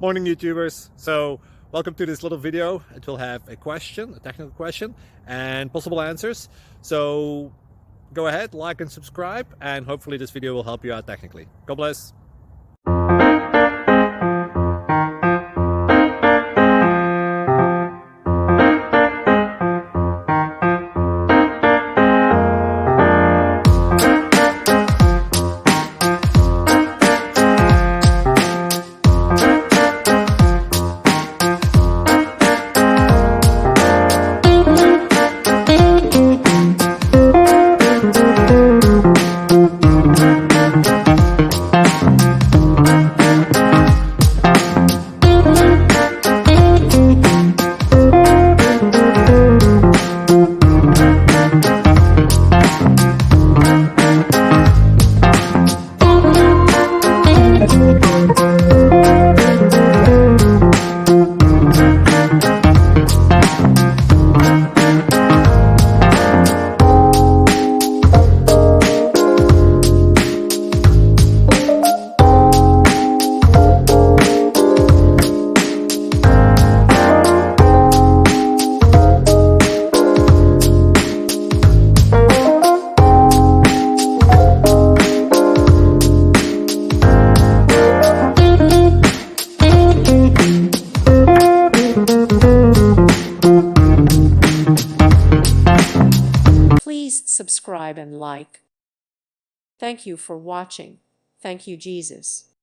Morning YouTubers. So welcome to this little video. It will have a question, a technical question, and possible answers. So go ahead, like and subscribe, and hopefully this video will help you out technically. God bless. Please subscribe and like. Thank you for watching. Thank you, Jesus.